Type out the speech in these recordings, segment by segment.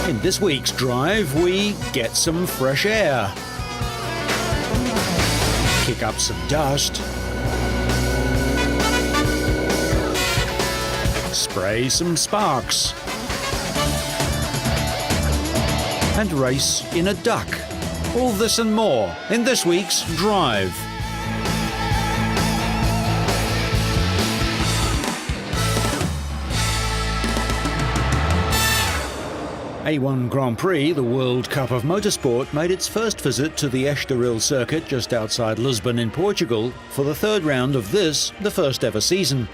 In this week's drive, we get some fresh air, kick up some dust, spray some sparks, and race in a duck. All this and more in this week's drive. A1 Grand Prix, the World Cup of Motorsport, made its first visit to the Estoril circuit just outside Lisbon in Portugal for the third round of this, the first ever season.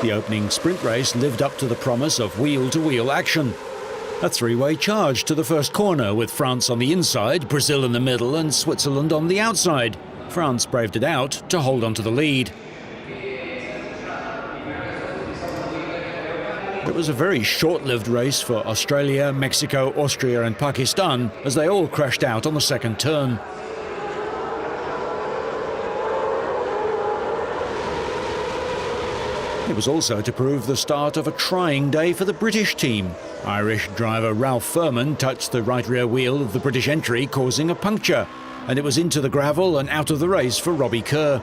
The opening sprint race lived up to the promise of wheel-to-wheel action. A three-way charge to the first corner with France on the inside, Brazil in the middle and Switzerland on the outside. France braved it out to hold on to the lead. It was a very short-lived race for Australia, Mexico, Austria and Pakistan as they all crashed out on the second turn. It was also to prove the start of a trying day for the British team. Irish driver Ralph Furman touched the right rear wheel of the British entry, causing a puncture, and it was into the gravel and out of the race for Robbie Kerr.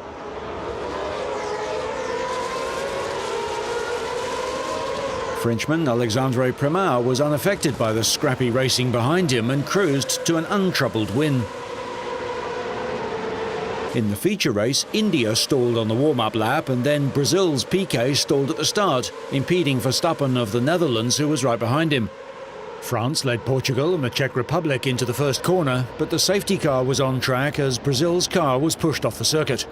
Frenchman Alexandre Premat was unaffected by the scrappy racing behind him and cruised to an untroubled win. In the feature race, India stalled on the warm-up lap and then Brazil's Piquet stalled at the start, impeding Verstappen of the Netherlands, who was right behind him. France led Portugal and the Czech Republic into the first corner, but the safety car was on track as Brazil's car was pushed off the circuit.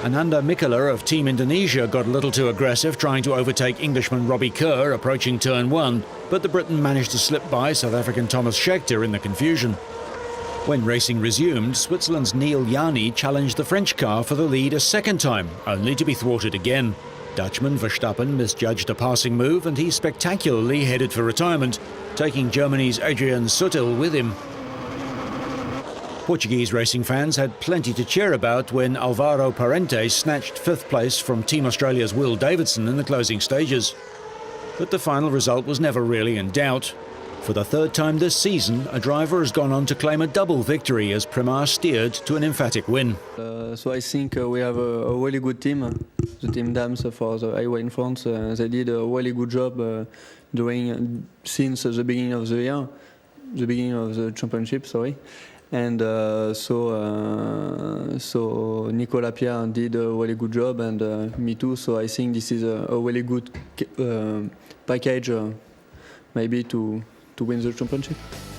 Ananda Mikola of Team Indonesia got a little too aggressive, trying to overtake Englishman Robbie Kerr approaching turn 1, but the Briton managed to slip by South African Thomas Scheckter in the confusion. When racing resumed, Switzerland's Neil Jani challenged the French car for the lead a second time, only to be thwarted again. Dutchman Verstappen misjudged a passing move and he spectacularly headed for retirement, taking Germany's Adrian Sutil with him. Portuguese racing fans had plenty to cheer about when Alvaro Parente snatched fifth place from Team Australia's Will Davidson in the closing stages. But the final result was never really in doubt. For the third time this season, a driver has gone on to claim a double victory as Premat steered to an emphatic win. So I think we have a really good team. The team Dams for the highway in France, they did a really good job since the beginning of the year, the beginning of the championship, sorry. And so Nicolas Pierre did a really good job, and me too. So I think this is a really good package, maybe to win the championship.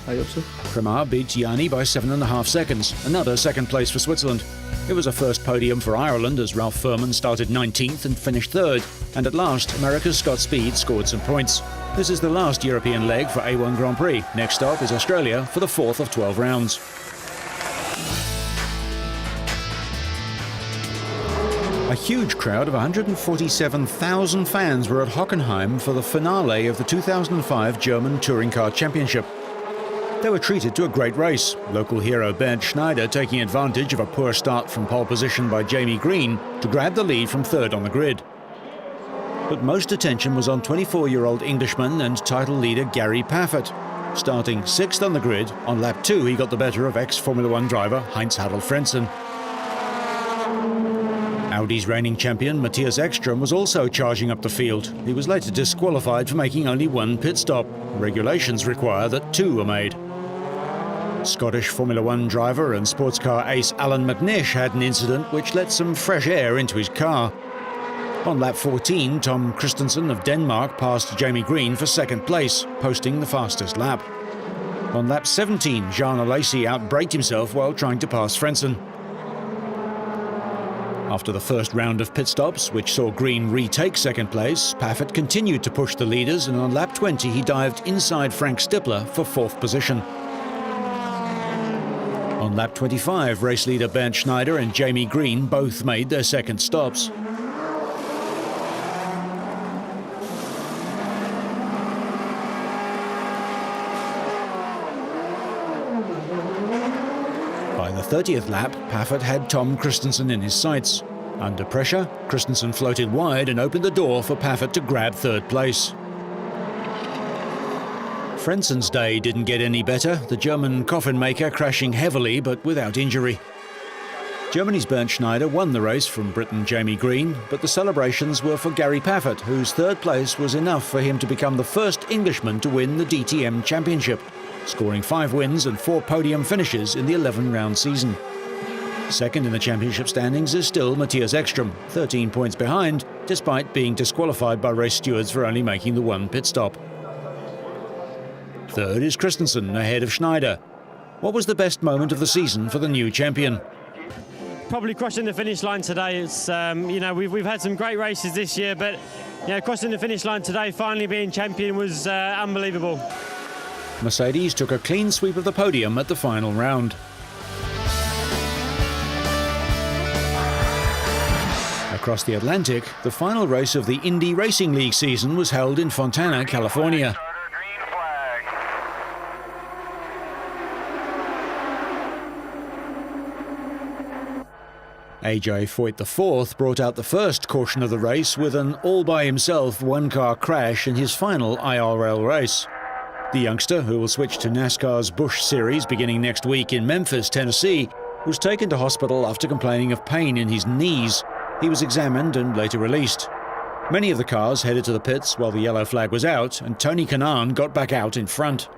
I hope so. Premat beat Jani by 7.5 seconds, another second place for Switzerland. It was a first podium for Ireland as Ralph Furman started 19th and finished third, and at last America's Scott Speed scored some points. This is the last European leg for A1 Grand Prix. Next stop is Australia for the fourth of 12 rounds. A huge crowd of 147,000 fans were at Hockenheim for the finale of the 2005 German Touring Car Championship. They were treated to a great race, local hero Bernd Schneider taking advantage of a poor start from pole position by Jamie Green to grab the lead from third on the grid. But most attention was on 24-year-old Englishman and title leader Gary Paffett. Starting sixth on the grid, on lap 2 he got the better of ex-Formula 1 driver Heinz-Harald Frentzen. Audi's reigning champion Matthias Ekstrom was also charging up the field. He was later disqualified for making only one pit stop. Regulations require that 2 are made. Scottish Formula 1 driver and sports car ace Alan McNish had an incident which let some fresh air into his car. On lap 14, Tom Christensen of Denmark passed Jamie Green for second place, posting the fastest lap. On lap 17, Jean Alesi outbraked himself while trying to pass Frentzen. After the first round of pit stops, which saw Green retake second place, Paffett continued to push the leaders, and on lap 20 he dived inside Frank Stippler for fourth position. On lap 25, race leader Bernd Schneider and Jamie Green both made their second stops. By the 30th lap, Paffett had Tom Christensen in his sights. Under pressure, Christensen floated wide and opened the door for Paffett to grab third place. Frenson's day didn't get any better, the German coffin maker crashing heavily but without injury. Germany's Bernd Schneider won the race from Britain Jamie Green, but the celebrations were for Gary Paffett, whose third place was enough for him to become the first Englishman to win the DTM Championship, scoring 5 wins and 4 podium finishes in the 11-round season. Second in the championship standings is still Matthias Ekström, 13 points behind, despite being disqualified by race stewards for only making the 1 pit stop. Third is Christensen, ahead of Schneider. What was the best moment of the season for the new champion? Probably crossing the finish line today. It's we've had some great races this year, but crossing the finish line today, finally being champion, was unbelievable. Mercedes took a clean sweep of the podium at the final round. Across the Atlantic, the final race of the Indy Racing League season was held in Fontana, California. AJ Foyt IV brought out the first caution of the race with an all-by-himself one-car crash in his final IRL race. The youngster, who will switch to NASCAR's Busch Series beginning next week in Memphis, Tennessee, was taken to hospital after complaining of pain in his knees. He was examined and later released. Many of the cars headed to the pits while the yellow flag was out, and Tony Kanaan got back out in front.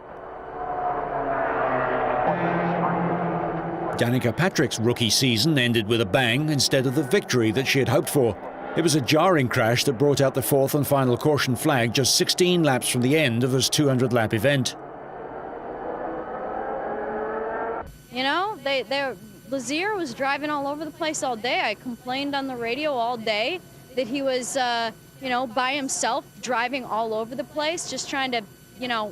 Danica Patrick's rookie season ended with a bang instead of the victory that she had hoped for. It was a jarring crash that brought out the 4th and final caution flag just 16 laps from the end of this 200-lap event. You know, Lazier was driving all over the place all day. I complained on the radio all day that he was, by himself driving all over the place, just trying to,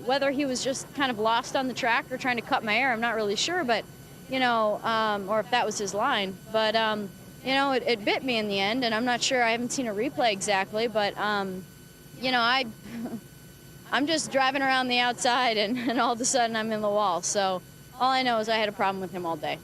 whether he was just kind of lost on the track or trying to cut my hair, I'm not really sure, but or if that was his line. But, it bit me in the end, and I'm not sure, I haven't seen a replay exactly, but, I'm just driving around the outside, and all of a sudden I'm in the wall. So all I know is I had a problem with him all day.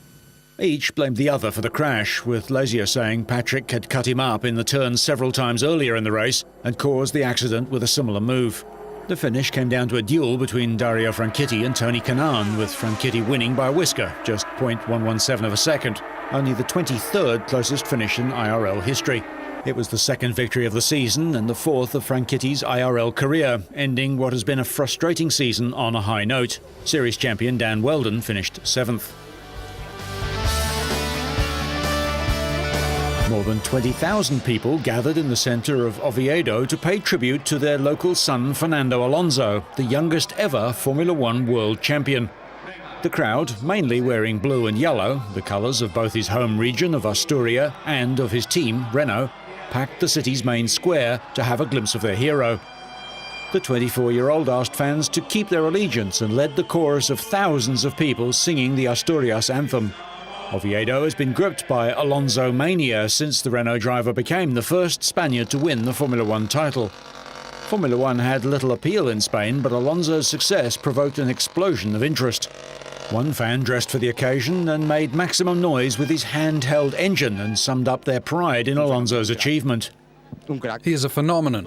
Each blamed the other for the crash, with Lazier saying Patrick had cut him up in the turn several times earlier in the race and caused the accident with a similar move. The finish came down to a duel between Dario Franchitti and Tony Kanaan, with Franchitti winning by a whisker, just 0.117 of a second, only the 23rd closest finish in IRL history. It was the second victory of the season and the 4th of Franchitti's IRL career, ending what has been a frustrating season on a high note. Series champion Dan Weldon finished 7th. More than 20,000 people gathered in the centre of Oviedo to pay tribute to their local son Fernando Alonso, the youngest ever Formula One world champion. The crowd, mainly wearing blue and yellow, the colours of both his home region of Asturia and of his team, Renault, packed the city's main square to have a glimpse of their hero. The 24-year-old asked fans to keep their allegiance and led the chorus of thousands of people singing the Asturias anthem. Oviedo has been gripped by Alonso mania since the Renault driver became the first Spaniard to win the Formula One title. Formula One had little appeal in Spain, but Alonso's success provoked an explosion of interest. One fan dressed for the occasion and made maximum noise with his handheld engine and summed up their pride in Alonso's achievement. He is a phenomenon.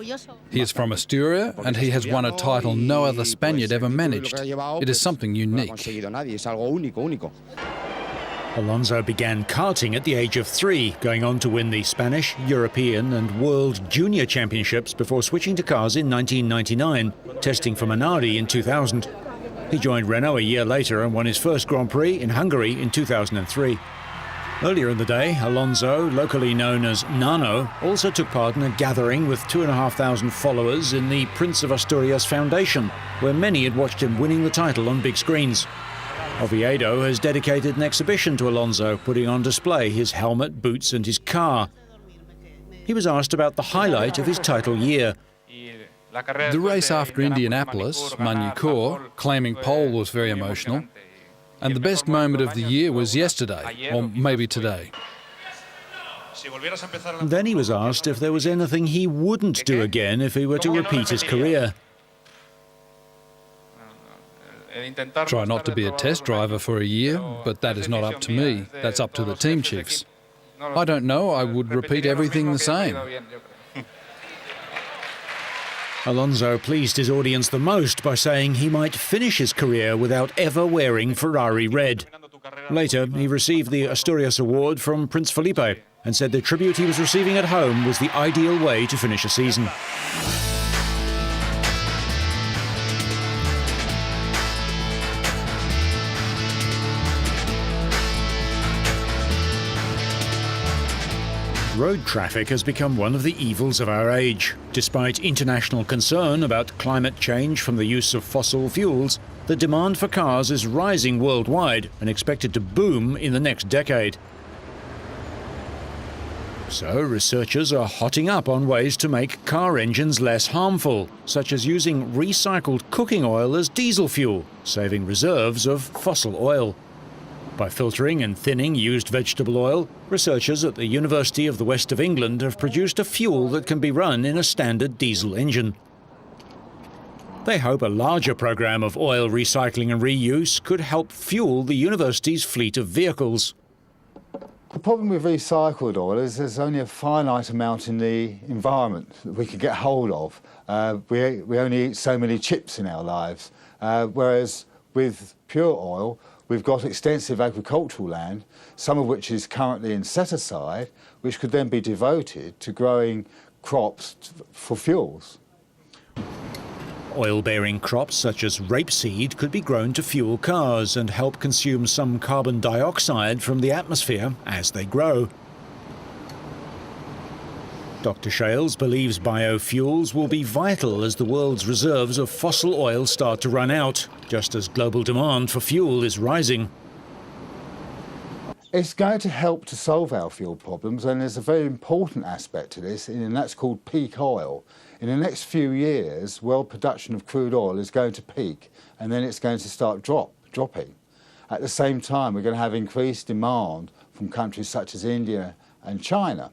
He is from Asturia and he has won a title no other Spaniard ever managed. It is something unique. Alonso began karting at the age of 3, going on to win the Spanish, European and World Junior Championships before switching to cars in 1999, testing for Minardi in 2000. He joined Renault a year later and won his first Grand Prix in Hungary in 2003. Earlier in the day, Alonso, locally known as Nano, also took part in a gathering with 2,500 followers in the Prince of Asturias Foundation, where many had watched him winning the title on big screens. Oviedo has dedicated an exhibition to Alonso, putting on display his helmet, boots and his car. He was asked about the highlight of his title year. The race after Indianapolis, Magny-Cours, claiming pole was very emotional. And the best moment of the year was yesterday, or maybe today. Then he was asked if there was anything he wouldn't do again if he were to repeat his career. Try not to be a test driver for a year, but that is not up to me. That's up to the team chiefs. I don't know, I would repeat everything the same. Alonso pleased his audience the most by saying he might finish his career without ever wearing Ferrari red. Later, he received the Asturias Award from Prince Felipe and said the tribute he was receiving at home was the ideal way to finish a season. Road traffic has become one of the evils of our age. Despite international concern about climate change from the use of fossil fuels, the demand for cars is rising worldwide and expected to boom in the next decade. So researchers are hotting up on ways to make car engines less harmful, such as using recycled cooking oil as diesel fuel, saving reserves of fossil oil. By filtering and thinning used vegetable oil, researchers at the University of the West of England have produced a fuel that can be run in a standard diesel engine. They hope a larger program of oil recycling and reuse could help fuel the university's fleet of vehicles. The problem with recycled oil is there's only a finite amount in the environment that we can get hold of. We only eat so many chips in our lives, whereas with pure oil, we've got extensive agricultural land, some of which is currently in set-aside, which could then be devoted to growing crops for fuels. Oil-bearing crops such as rapeseed could be grown to fuel cars and help consume some carbon dioxide from the atmosphere as they grow. Dr. Shales believes biofuels will be vital as the world's reserves of fossil oil start to run out, just as global demand for fuel is rising. It's going to help to solve our fuel problems, and there's a very important aspect to this, and that's called peak oil. In the next few years, world production of crude oil is going to peak, and then it's going to start dropping. At the same time, we're going to have increased demand from countries such as India and China.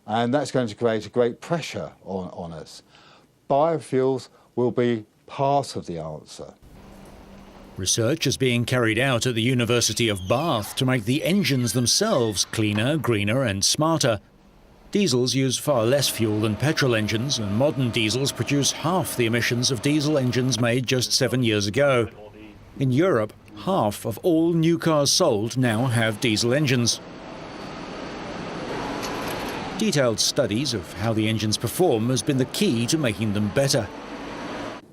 And that's going to create a great pressure on us. Biofuels will be part of the answer. Research is being carried out at the University of Bath to make the engines themselves cleaner, greener and smarter. Diesels use far less fuel than petrol engines, and modern diesels produce half the emissions of diesel engines made just 7 years ago. In Europe, half of all new cars sold now have diesel engines. Detailed studies of how the engines perform has been the key to making them better.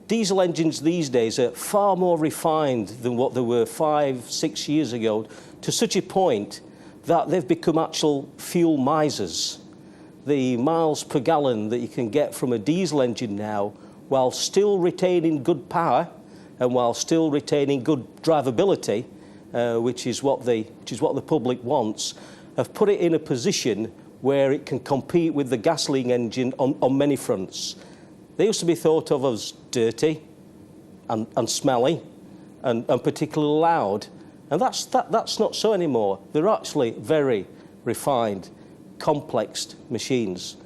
Diesel engines these days are far more refined than what they were 5-6 years ago, to such a point that they've become actual fuel misers. The miles per gallon that you can get from a diesel engine now, while still retaining good power and while still retaining good drivability, which is what the public wants, have put it in a position where it can compete with the gasoline engine on many fronts. They used to be thought of as dirty and smelly and particularly loud, and that's not so anymore. They're actually very refined, complex machines.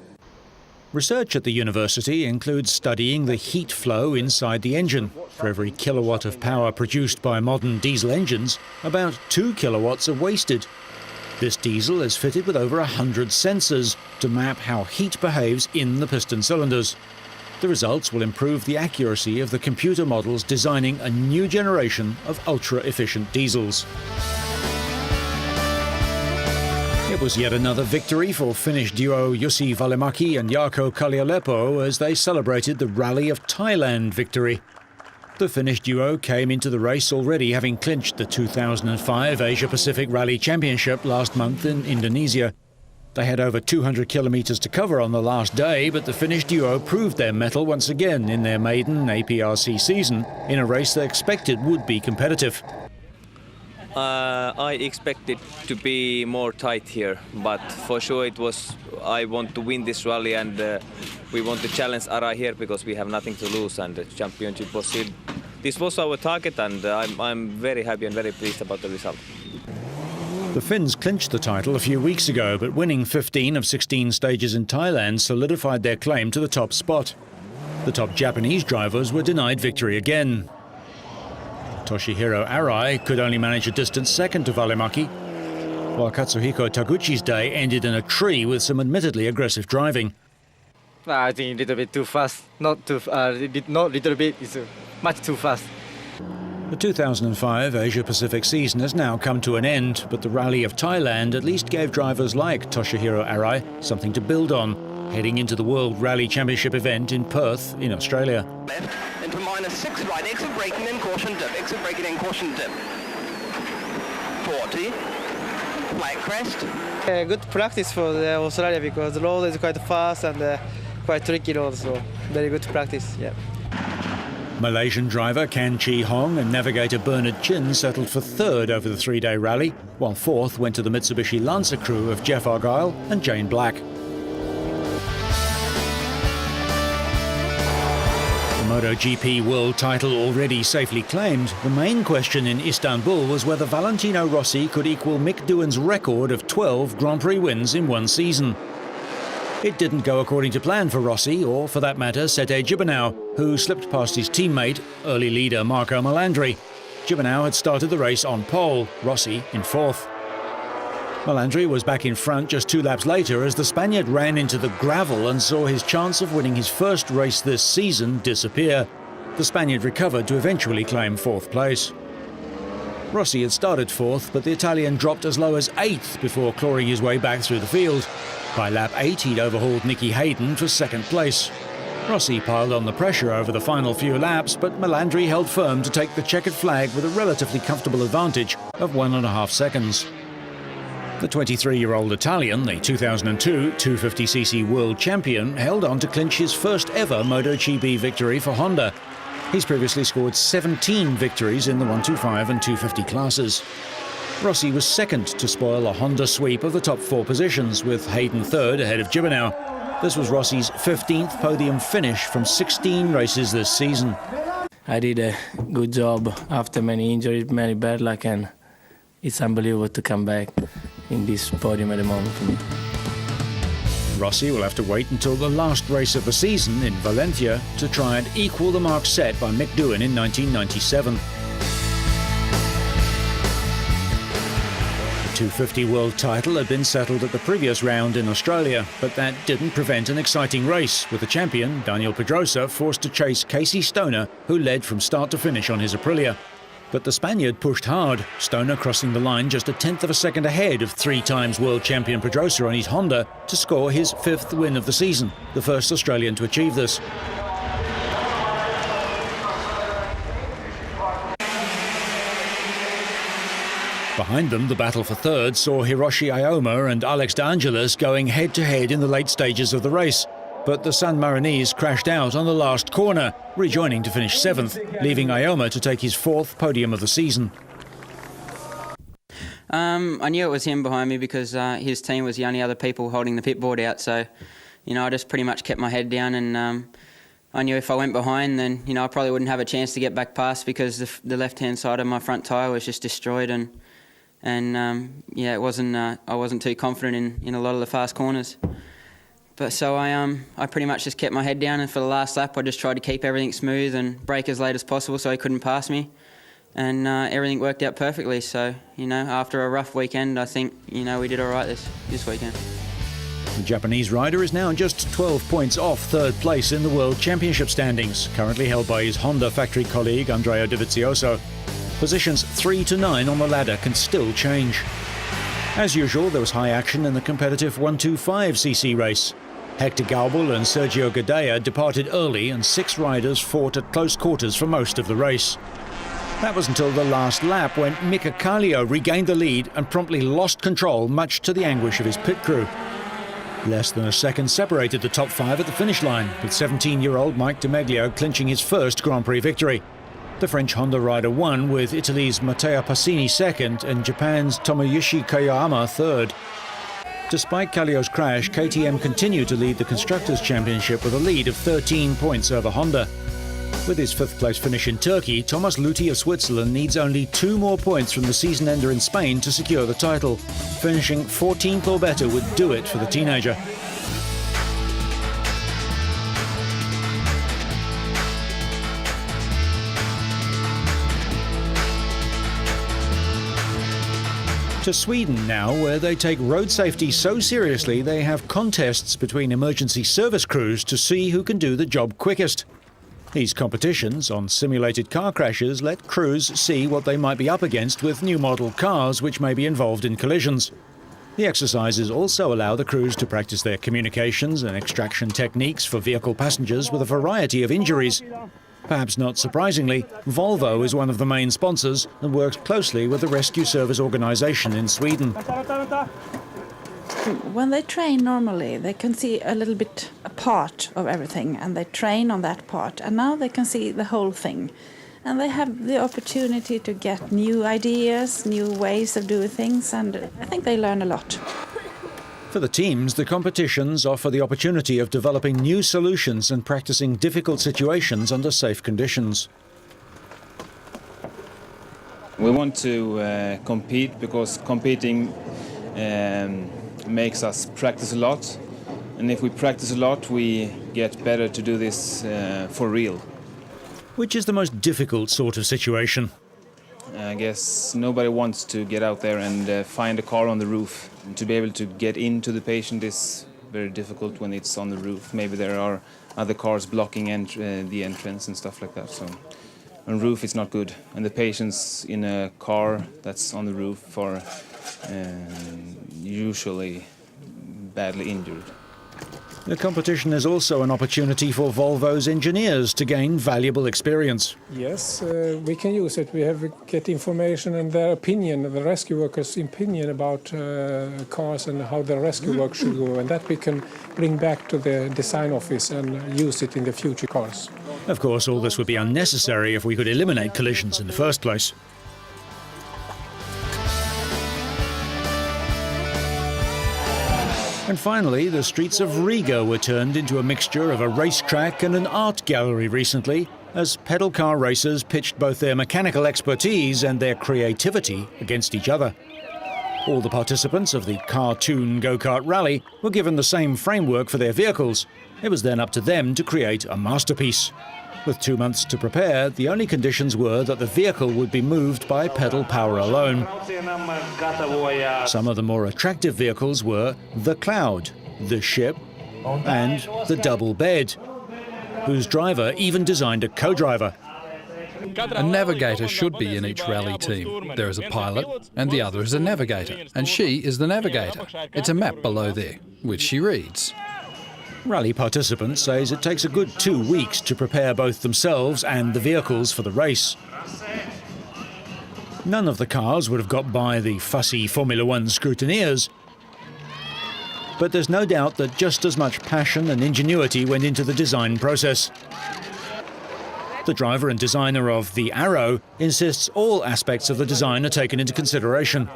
Research at the university includes studying the heat flow inside the engine. For every kilowatt of power produced by modern diesel engines, about 2 kilowatts are wasted. This diesel is fitted with over 100 sensors to map how heat behaves in the piston cylinders. The results will improve the accuracy of the computer models designing a new generation of ultra-efficient diesels. It was yet another victory for Finnish duo Jussi Välimäki and Jarkko Kalliolepo as they celebrated the Rally of Thailand victory. The Finnish duo came into the race already having clinched the 2005 Asia-Pacific Rally Championship last month in Indonesia. They had over 200 kilometres to cover on the last day, but the Finnish duo proved their mettle once again in their maiden APRC season in a race they expected would be competitive. I expected to be more tight here, but for sure I want to win this rally, and we want to challenge Ara here because we have nothing to lose, and the championship was sealed. This was our target, and I'm very happy and very pleased about the result. The Finns clinched the title a few weeks ago, but winning 15 of 16 stages in Thailand solidified their claim to the top spot. The top Japanese drivers were denied victory again. Toshihiro Arai could only manage a distant second to Välimäki, while Katsuhiko Taguchi's day ended in a tree with some admittedly aggressive driving. I think a little bit too fast. Not little bit, it's much too fast. The 2005 Asia-Pacific season has now come to an end, but the Rally of Thailand at least gave drivers like Toshihiro Arai something to build on, heading into the World Rally Championship event in Perth in Australia. Left into -6 right, exit braking and caution dip, exit braking and caution dip. 40, flat crest. Good practice for Australia because the road is quite fast and quite tricky road, so very good practice, yeah. Malaysian driver Kan Chi Hong and navigator Bernard Chin settled for third over the three-day rally, while fourth went to the Mitsubishi Lancer crew of Jeff Argyle and Jane Black. The MotoGP world title already safely claimed, the main question in Istanbul was whether Valentino Rossi could equal Mick Doohan's record of 12 Grand Prix wins in one season. It didn't go according to plan for Rossi, or for that matter, Sete Gibernau, who slipped past his teammate, early leader Marco Melandri. Gibernau had started the race on pole, Rossi in fourth. Melandri was back in front just 2 laps later as the Spaniard ran into the gravel and saw his chance of winning his first race this season disappear. The Spaniard recovered to eventually claim fourth place. Rossi had started fourth, but the Italian dropped as low as 8th before clawing his way back through the field. By lap 8, he'd overhauled Nicky Hayden for second place. Rossi piled on the pressure over the final few laps, but Melandri held firm to take the checkered flag with a relatively comfortable advantage of 1.5 seconds. The 23-year-old Italian, the 2002 250cc world champion, held on to clinch his first ever MotoGP victory for Honda. He's previously scored 17 victories in the 125 and 250 classes. Rossi was second to spoil a Honda sweep of the top 4 positions, with Hayden third ahead of Gibernau. This was Rossi's 15th podium finish from 16 races this season. I did a good job after many injuries, many bad luck, and it's unbelievable to come back in this podium at the moment for me. Rossi will have to wait until the last race of the season in Valencia to try and equal the mark set by Mick Doohan in 1997. The 250 world title had been settled at the previous round in Australia, but that didn't prevent an exciting race, with the champion, Daniel Pedrosa, forced to chase Casey Stoner, who led from start to finish on his Aprilia. But the Spaniard pushed hard, Stoner crossing the line just 1/10 of a second ahead of 3 times world champion Pedrosa on his Honda to score his 5th win of the season, the first Australian to achieve this. Behind them, the battle for third saw Hiroshi Ioma and Alex De Angelis going head-to-head in the late stages of the race. But the San Marinese crashed out on the last corner, rejoining to finish 7th, leaving Ioma to take his 4th podium of the season. I knew it was him behind me because his team was the only other people holding the pit board out. So, I just pretty much kept my head down, and I knew if I went behind, then I probably wouldn't have a chance to get back past because the left-hand side of my front tyre was just destroyed, and it wasn't. I wasn't too confident in a lot of the fast corners. But so I pretty much just kept my head down, and for the last lap I just tried to keep everything smooth and brake as late as possible so he couldn't pass me, and everything worked out perfectly. So after a rough weekend, I think we did all right this weekend. The Japanese rider is now just 12 points off third place in the World Championship standings, currently held by his Honda factory colleague Andrea Dovizioso. Positions 3 to 9 on the ladder can still change. As usual, there was high action in the competitive 125cc race. Hector Gaubel and Sergio Gadea departed early, and 6 riders fought at close quarters for most of the race. That was until the last lap, when Mika Kallio regained the lead and promptly lost control, much to the anguish of his pit crew. Less than a second separated the top 5 at the finish line, with 17-year-old Mike Di Meglio clinching his first Grand Prix victory. The French Honda rider won, with Italy's Matteo Passini second and Japan's Tomoyoshi Koyama third. Despite Kallio's crash, KTM continued to lead the Constructors' Championship with a lead of 13 points over Honda. With his 5th place finish in Turkey, Thomas Luthi of Switzerland needs only 2 more points from the season ender in Spain to secure the title. Finishing 14th or better would do it for the teenager. To Sweden now, where they take road safety so seriously they have contests between emergency service crews to see who can do the job quickest. These competitions on simulated car crashes let crews see what they might be up against with new model cars which may be involved in collisions. The exercises also allow the crews to practice their communications and extraction techniques for vehicle passengers with a variety of injuries. Perhaps not surprisingly, Volvo is one of the main sponsors and works closely with the rescue service organisation in Sweden. When they train normally, they can see a little bit a part of everything, and they train on that part, and now they can see the whole thing. And they have the opportunity to get new ideas, new ways of doing things, and I think they learn a lot. For the teams, the competitions offer the opportunity of developing new solutions and practicing difficult situations under safe conditions. We want to compete because competing makes us practice a lot, and if we practice a lot we get better to do this for real. Which is the most difficult sort of situation? I guess nobody wants to get out there and find a car on the roof. And to be able to get into the patient is very difficult when it's on the roof. Maybe there are other cars blocking the entrance and stuff like that. So on roof it's not good. And the patients in a car that's on the roof are usually badly injured. The competition is also an opportunity for Volvo's engineers to gain valuable experience. Yes, we can use it. We get information and their opinion, the rescue workers' opinion about cars and how the rescue work should go, and that we can bring back to the design office and use it in the future cars. Of course, all this would be unnecessary if we could eliminate collisions in the first place. And finally, the streets of Riga were turned into a mixture of a racetrack and an art gallery recently, as pedal car racers pitched both their mechanical expertise and their creativity against each other. All the participants of the cartoon go-kart rally were given the same framework for their vehicles. It was then up to them to create a masterpiece. With 2 months to prepare, the only conditions were that the vehicle would be moved by pedal power alone. Some of the more attractive vehicles were the Cloud, the Ship, and the Double Bed, whose driver even designed a co-driver. A navigator should be in each rally team. There is a pilot, and the other is a navigator, and she is the navigator. It's a map below there, which she reads. Rally participants says it takes a good 2 weeks to prepare both themselves and the vehicles for the race. None of the cars would have got by the fussy Formula One scrutineers. But there's no doubt that just as much passion and ingenuity went into the design process. The driver and designer of the Arrow insists all aspects of the design are taken into consideration.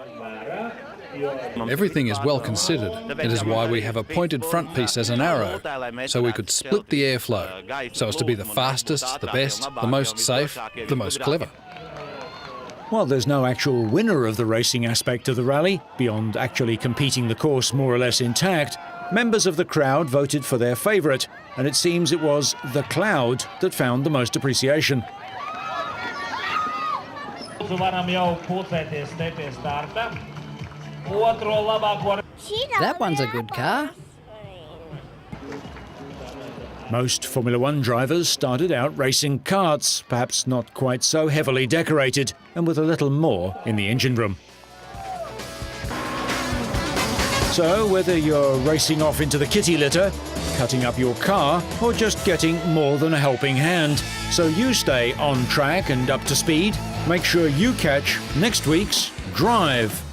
Everything is well considered. It is why we have a pointed front piece as an arrow, so we could split the airflow, so as to be the fastest, the best, the most safe, the most clever. While there's no actual winner of the racing aspect of the rally, beyond actually competing the course more or less intact, members of the crowd voted for their favourite, and it seems it was the Cloud that found the most appreciation. That one's a good car. Most Formula One drivers started out racing karts, perhaps not quite so heavily decorated, and with a little more in the engine room. So, whether you're racing off into the kitty litter, cutting up your car, or just getting more than a helping hand, so you stay on track and up to speed, make sure you catch next week's Drive.